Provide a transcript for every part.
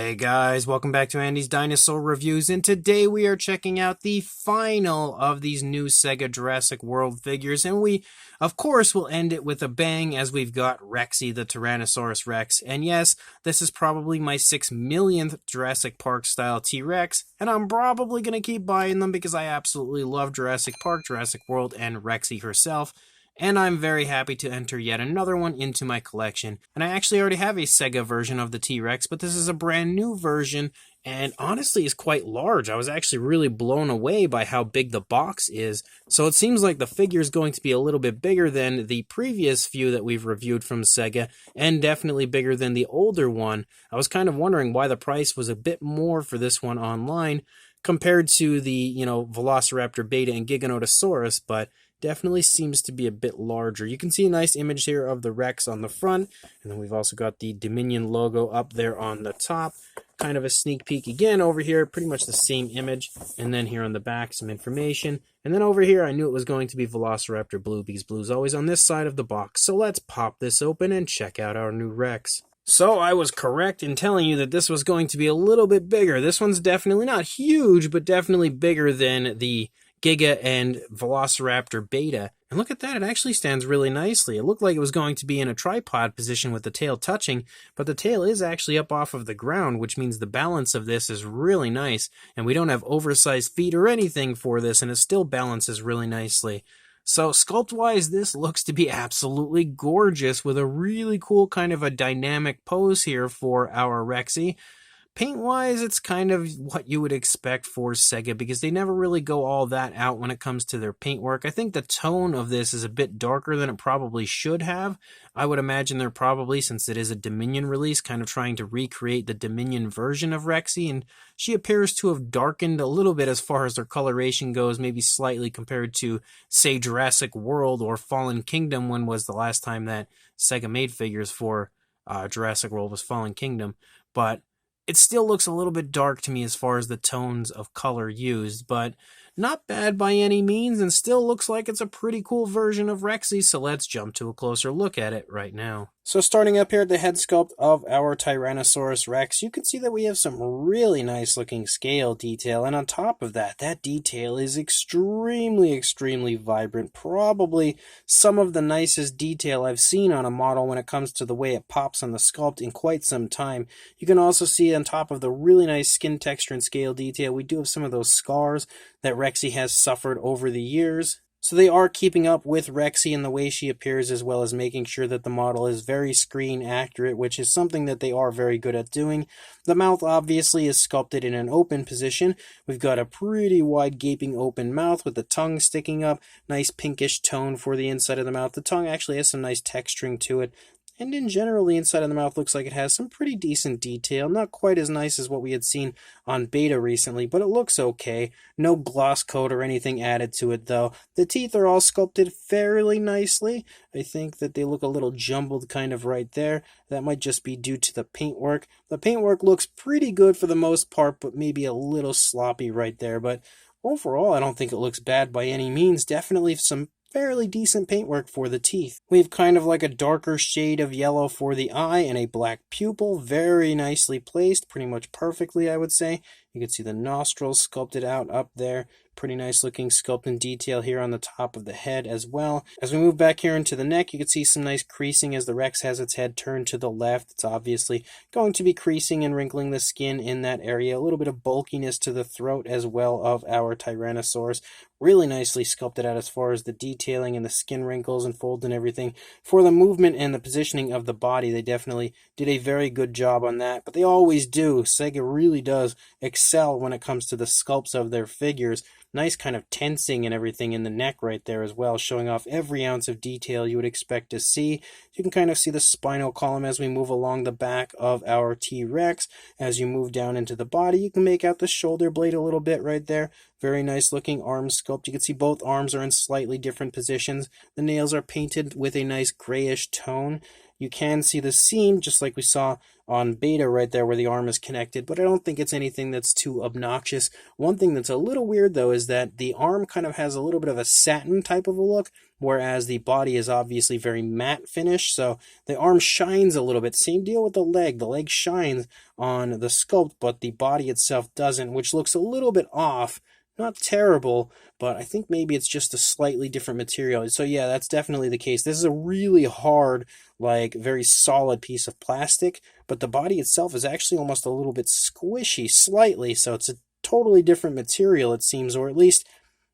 Hey guys, welcome back to Andy's Dinosaur Reviews, and today we are checking out the final of these new Sega Jurassic World figures, and we, of course, will end it with a bang as we've got Rexy the Tyrannosaurus Rex, and yes, this is probably my 6 millionth Jurassic Park style T-Rex, and I'm probably going to keep buying them because I absolutely love Jurassic Park, Jurassic World, and Rexy herself. And I'm very happy to enter yet another one into my collection. And I actually already have a Sega version of the T-Rex, but this is a brand new version, and honestly is quite large. I was actually really blown away by how big the box is. So it seems like the figure is going to be a little bit bigger than the previous few that we've reviewed from Sega, and definitely bigger than the older one. I was kind of wondering why the price was a bit more for this one online compared to the, Velociraptor Beta and Giganotosaurus, but definitely seems to be a bit larger. You can see a nice image here of the Rex on the front, and then we've also got the Dominion logo up there on the top. Kind of a sneak peek again over here, pretty much the same image, and then here on the back some information. And then over here I knew it was going to be Velociraptor Blue because Blue's always on this side of the box. So let's pop this open and check out our new Rex. So I was correct in telling you that this was going to be a little bit bigger. This one's definitely not huge, but definitely bigger than the Giga and Velociraptor Beta. And look at that, it actually stands really nicely. It looked like it was going to be in a tripod position with the tail touching, but the tail is actually up off of the ground, which means the balance of this is really nice. And we don't have oversized feet or anything for this, and it still balances really nicely. So sculpt-wise, this looks to be absolutely gorgeous with a really cool kind of a dynamic pose here for our Rexy. Paint-wise, it's kind of what you would expect for Sega because they never really go all that out when it comes to their paintwork. I think the tone of this is a bit darker than it probably should have. I would imagine they're probably, since it is a Dominion release, kind of trying to recreate the Dominion version of Rexy, and she appears to have darkened a little bit as far as their coloration goes, maybe slightly compared to, say, Jurassic World or Fallen Kingdom, when was the last time that Sega made figures for Jurassic World was Fallen Kingdom, but it still looks a little bit dark to me as far as the tones of color used, but not bad by any means, and still looks like it's a pretty cool version of Rexy, so let's jump to a closer look at it right now. So starting up here at the head sculpt of our Tyrannosaurus Rex, you can see that we have some really nice looking scale detail, and on top of that, that detail is extremely vibrant. Probably some of the nicest detail I've seen on a model when it comes to the way it pops on the sculpt in quite some time. You can also see on top of the really nice skin texture and scale detail, we do have some of those scars that Rexy has suffered over the years. So they are keeping up with Rexy in the way she appears, as well as making sure that the model is very screen accurate, which is something that they are very good at doing. The mouth obviously is sculpted in an open position. We've got a pretty wide gaping open mouth with the tongue sticking up. Nice pinkish tone for the inside of the mouth. The tongue actually has some nice texturing to it. And in general, the inside of the mouth looks like it has some pretty decent detail. Not quite as nice as what we had seen on Beta recently, but it looks okay. No gloss coat or anything added to it, though. The teeth are all sculpted fairly nicely. I think that they look a little jumbled kind of right there. That might just be due to the paintwork. The paintwork looks pretty good for the most part, but maybe a little sloppy right there. But overall, I don't think it looks bad by any means. Definitely some fairly decent paintwork for the teeth. We have kind of like a darker shade of yellow for the eye and a black pupil, very nicely placed, pretty much perfectly I would say. You can see the nostrils sculpted out up there. Pretty nice looking sculpt and detail here on the top of the head as well. As we move back here into the neck, you can see some nice creasing as the Rex has its head turned to the left. It's obviously going to be creasing and wrinkling the skin in that area. A little bit of bulkiness to the throat as well of our Tyrannosaurus. Really nicely sculpted out as far as the detailing and the skin wrinkles and folds and everything. For the movement and the positioning of the body, they definitely did a very good job on that. But they always do. Sega really does excel when it comes to the sculpts of their figures. Nice kind of tensing and everything in the neck right there as well, showing off every ounce of detail you would expect to see. You can kind of see the spinal column as we move along the back of our T-Rex. As you move down into the body, you can make out the shoulder blade a little bit right there. Very nice looking arm sculpt. You can see both arms are in slightly different positions. The nails are painted with a nice grayish tone. You can see the seam, just like we saw on Beta right there where the arm is connected, but I don't think it's anything that's too obnoxious. One thing that's a little weird, though, is that the arm kind of has a little bit of a satin type of a look, whereas the body is obviously very matte finish, so the arm shines a little bit. Same deal with the leg. The leg shines on the sculpt, but the body itself doesn't, which looks a little bit off. Not terrible, but I think maybe it's just a slightly different material. So yeah, that's definitely the case. This is a really hard, like very solid piece of plastic, but the body itself is actually almost a little bit squishy, slightly, so it's a totally different material, it seems, or at least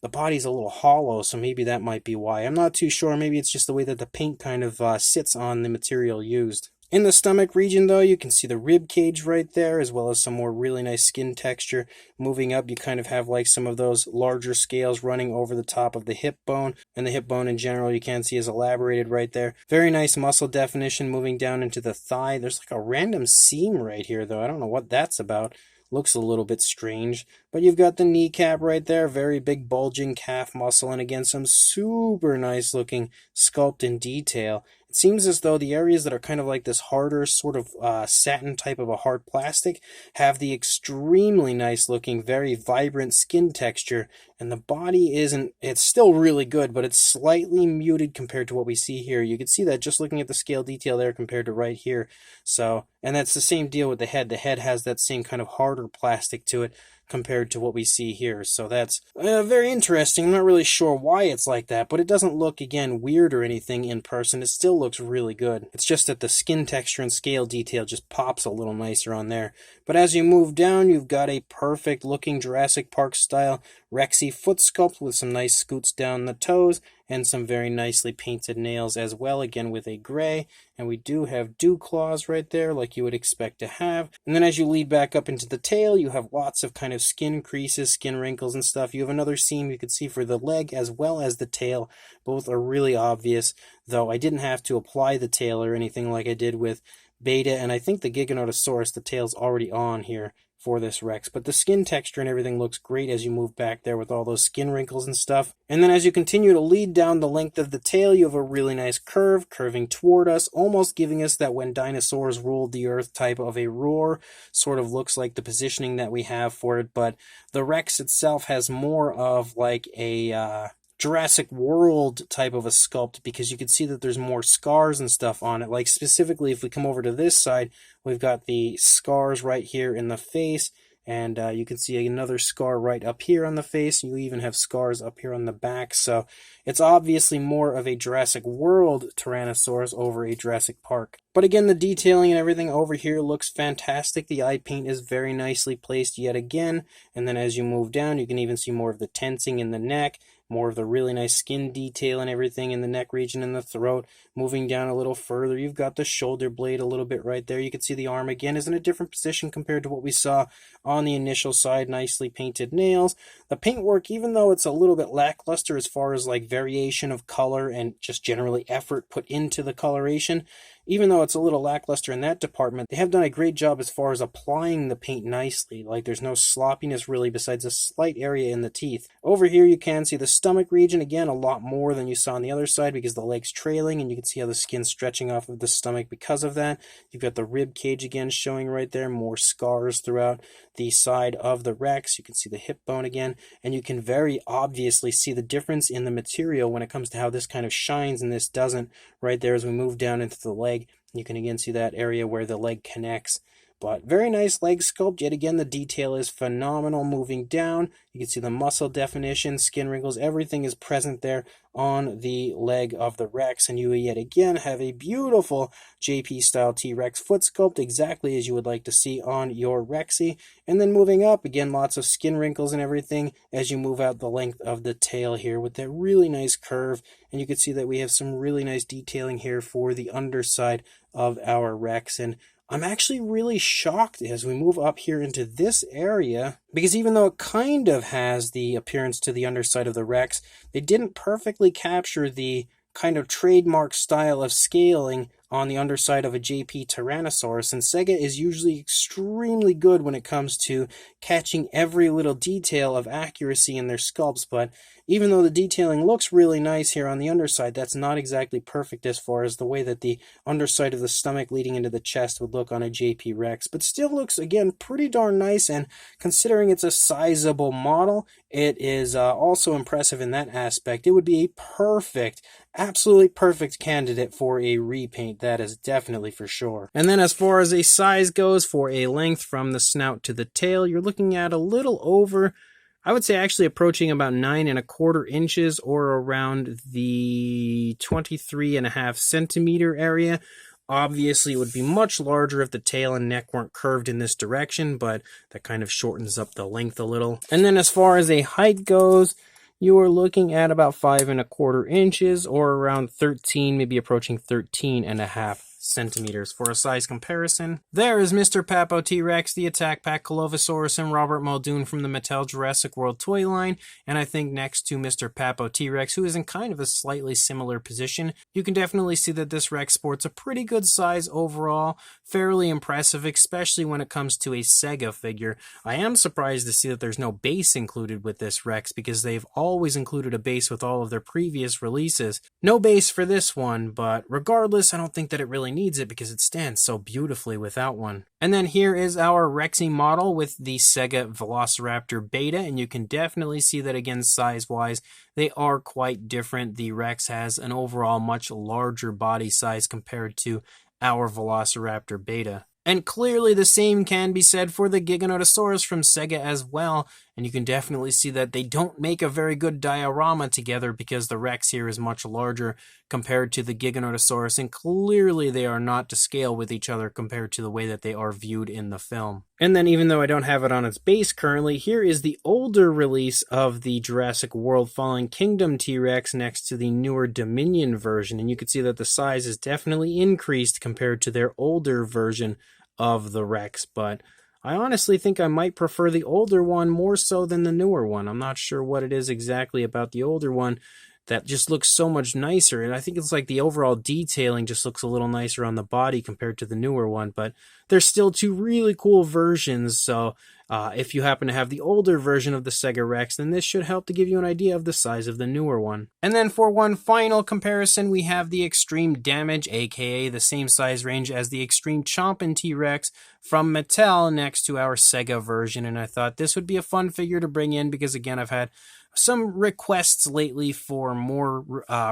the body's a little hollow, so maybe that might be why. I'm not too sure. Maybe it's just the way that the paint kind of sits on the material used. In the stomach region, though, you can see the rib cage right there, as well as some more really nice skin texture. Moving up, you kind of have like some of those larger scales running over the top of the hip bone, and the hip bone in general you can see is elaborated right there. Very nice muscle definition moving down into the thigh. There's like a random seam right here, though. I don't know what that's about. Looks a little bit strange, but you've got the kneecap right there, very big bulging calf muscle, and again some super nice looking sculpt and detail. It seems as though the areas that are kind of like this harder sort of satin type of a hard plastic have the extremely nice looking, very vibrant skin texture, and the body isn't, it's still really good, but it's slightly muted compared to what we see here. You can see that just looking at the scale detail there compared to right here. So, and that's the same deal with the head. The head has that same kind of harder plastic to it compared to what we see here. So that's very interesting. I'm not really sure why it's like that, but it doesn't look, again, weird or anything in person. It still looks really good. It's just that the skin texture and scale detail just pops a little nicer on there. But as you move down, you've got a perfect looking Jurassic Park style Rexy foot sculpt with some nice scoots down the toes and some very nicely painted nails as well, again with a gray. And we do have dew claws right there like you would expect to have. And then as you lead back up into the tail, you have lots of kind of skin creases, skin wrinkles and stuff. You have another seam you can see for the leg as well as the tail. Both are really obvious, though I didn't have to apply the tail or anything like I did with Beta, and I think the Giganotosaurus, the tail's already on here for this Rex, but the skin texture and everything looks great as you move back there with all those skin wrinkles and stuff. And then as you continue to lead down the length of the tail, you have a really nice curve curving toward us, almost giving us that when dinosaurs ruled the earth type of a roar. Sort of looks like the positioning that we have for it, but the Rex itself has more of like a Jurassic World type of a sculpt, because you can see that there's more scars and stuff on it. Like specifically, if we come over to this side, we've got the scars right here in the face, and you can see another scar right up here on the face. You even have scars up here on the back, so it's obviously more of a Jurassic World Tyrannosaurus over a Jurassic Park. But again, the detailing and everything over here looks fantastic. The eye paint is very nicely placed yet again, and then as you move down, you can even see more of the tensing in the neck, more of the really nice skin detail and everything in the neck region and the throat. Moving down a little further, you've got the shoulder blade a little bit right there. You can see the arm again is in a different position compared to what we saw on the initial side. Nicely painted nails. The paintwork, even though it's a little bit lackluster as far as like variation of color and just generally effort put into the coloration, even though it's a little lackluster in that department, they have done a great job as far as applying the paint nicely. Like there's no sloppiness really besides a slight area in the teeth. Over here you can see the stomach region, again a lot more than you saw on the other side because the leg's trailing, and you can see how the skin's stretching off of the stomach because of that. You've got the rib cage again showing right there, more scars throughout the side of the Rex. You can see the hip bone again, and you can very obviously see the difference in the material when it comes to how this kind of shines and this doesn't right there as we move down into the leg. You can again see that area where the leg connects. But very nice leg sculpt. Yet again, the detail is phenomenal moving down. You can see the muscle definition, skin wrinkles, everything is present there on the leg of the Rex. And you yet again have a beautiful JP style T-Rex foot sculpt, exactly as you would like to see on your Rexy. And then moving up, again, lots of skin wrinkles and everything as you move out the length of the tail here with that really nice curve. And you can see that we have some really nice detailing here for the underside of our Rex. And I'm actually really shocked as we move up here into this area, because even though it kind of has the appearance to the underside of the Rex, they didn't perfectly capture the kind of trademark style of scaling on the underside of a JP Tyrannosaurus, and Sega is usually extremely good when it comes to catching every little detail of accuracy in their sculpts, but even though the detailing looks really nice here on the underside, that's not exactly perfect as far as the way that the underside of the stomach leading into the chest would look on a JP Rex, but still looks, again, pretty darn nice, and considering it's a sizable model, it is also impressive in that aspect. It would be a perfect, absolutely perfect candidate for a repaint, that is definitely for sure. And then as far as a size goes, for a length from the snout to the tail, you're looking at a little over, I would say actually approaching about 9¼ inches, or around the 23.5 centimeter area. Obviously, it would be much larger if the tail and neck weren't curved in this direction, but that kind of shortens up the length a little. And then as far as a height goes, you are looking at about 5¼ inches, or around 13, maybe approaching 13.5 centimeters. For a size comparison, there is Mr. Papo T-Rex, the Attack Pack Colovosaurus, and Robert Muldoon from the Mattel Jurassic World toy line. And I think next to Mr. Papo T-Rex, who is in kind of a slightly similar position, you can definitely see that this Rex sports a pretty good size overall, fairly impressive, especially when it comes to a Sega figure. I am surprised to see that there's no base included with this Rex, because they've always included a base with all of their previous releases. No base for this one, but regardless, I don't think that it really needs it because it stands so beautifully without one. And then here is our Rexy model with the Sega Velociraptor Beta, and you can definitely see that, again, size-wise, they are quite different. The Rex has an overall much larger body size compared to our Velociraptor Beta. And clearly the same can be said for the Giganotosaurus from Sega as well, and you can definitely see that they don't make a very good diorama together, because the Rex here is much larger compared to the Giganotosaurus, and clearly they are not to scale with each other compared to the way that they are viewed in the film. And then, even though I don't have it on its base currently, here is the older release of the Jurassic World Fallen Kingdom T-Rex next to the newer Dominion version, and you can see that the size is definitely increased compared to their older version of the Rex, but I honestly think I might prefer the older one more so than the newer one. I'm not sure what it is exactly about the older one that just looks so much nicer, and I think it's like the overall detailing just looks a little nicer on the body compared to the newer one, but there's still two really cool versions, so if you happen to have the older version of the Sega Rex, then this should help to give you an idea of the size of the newer one. And then for one final comparison, we have the Extreme Damage, aka the same size range as the Extreme Chompin' T-Rex from Mattel, next to our Sega version, and I thought this would be a fun figure to bring in because, again, I've had some requests lately for more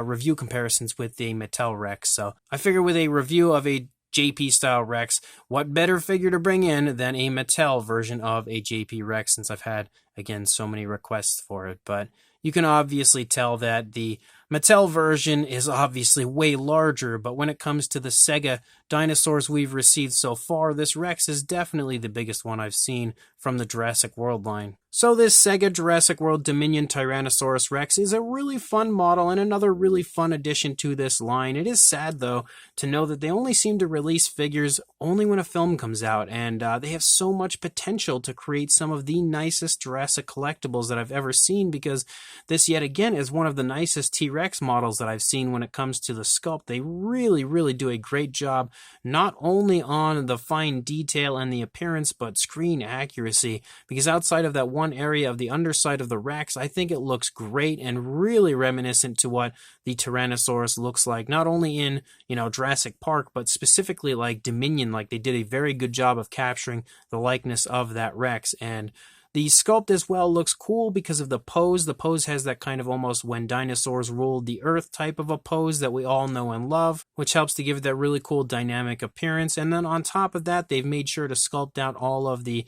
review comparisons with the Mattel Rex, so I figure with a review of a JP style Rex, what better figure to bring in than a Mattel version of a JP Rex, since I've had, again, so many requests for it. But you can obviously tell that the Mattel version is obviously way larger, but when it comes to the Sega dinosaurs we've received so far, this Rex is definitely the biggest one I've seen from the Jurassic World line. So this Sega Jurassic World Dominion Tyrannosaurus Rex is a really fun model and another really fun addition to this line. It is sad, though, to know that they only seem to release figures only when a film comes out, and they have so much potential to create some of the nicest Jurassic collectibles that I've ever seen, because this, yet again, is one of the nicest T-Rex models that I've seen when it comes to the sculpt. They really, really do a great job, not only on the fine detail and the appearance, but screen accuracy, because outside of that one area of the underside of the Rex, I think it looks great and really reminiscent to what the Tyrannosaurus looks like, not only in, Jurassic Park, but specifically like Dominion. Like, they did a very good job of capturing the likeness of that Rex, and the sculpt as well looks cool because of the pose. The pose has that kind of almost when dinosaurs ruled the earth type of a pose that we all know and love, which helps to give it that really cool dynamic appearance. And then on top of that, they've made sure to sculpt out all of the,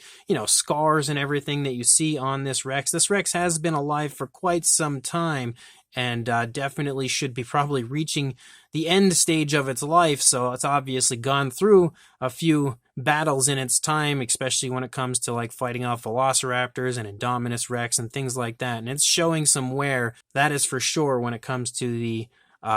scars and everything that you see on this Rex. This Rex has been alive for quite some time, and definitely should be probably reaching the end stage of its life, so it's obviously gone through a few battles in its time, especially when it comes to like fighting off Velociraptors and Indominus Rex and things like that, and it's showing some wear, that is for sure, when it comes to the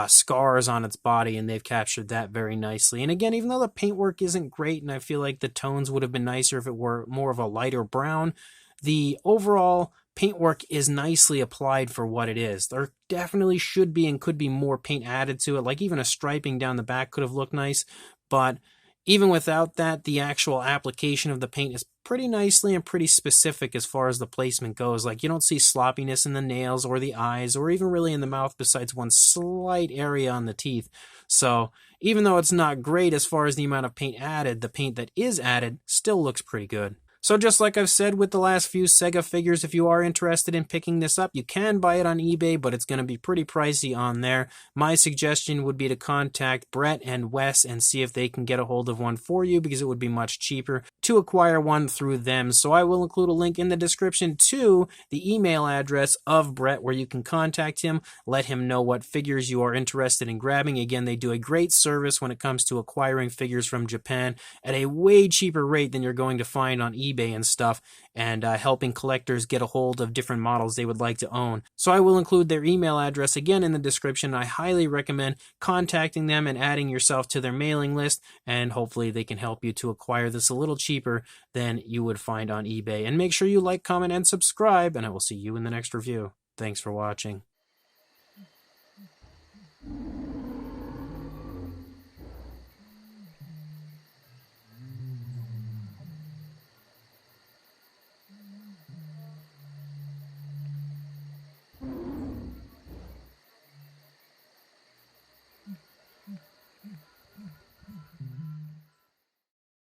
scars on its body, and they've captured that very nicely. And again, even though the paintwork isn't great, and I feel like the tones would have been nicer if it were more of a lighter brown, the overall paintwork is nicely applied for what it is. There definitely should be and could be more paint added to it, like even a striping down the back could have looked nice, but even without that, the actual application of the paint is pretty nicely and pretty specific as far as the placement goes. Like, you don't see sloppiness in the nails or the eyes or even really in the mouth besides one slight area on the teeth. So even though it's not great as far as the amount of paint added, the paint that is added still looks pretty good. So just like I've said with the last few Sega figures, if you are interested in picking this up, you can buy it on eBay, but it's going to be pretty pricey on there. My suggestion would be to contact Brett and Wes and see if they can get a hold of one for you, because it would be much cheaper to acquire one through them. So I will include a link in the description to the email address of Brett where you can contact him, let him know what figures you are interested in grabbing. Again, they do a great service when it comes to acquiring figures from Japan at a way cheaper rate than you're going to find on eBay and stuff, and helping collectors get a hold of different models they would like to own. So I will include their email address again in the description. I highly recommend contacting them and adding yourself to their mailing list, and hopefully they can help you to acquire this a little cheaper than you would find on eBay. And make sure you like, comment, and subscribe, and I will see you in the next review. Thanks for watching.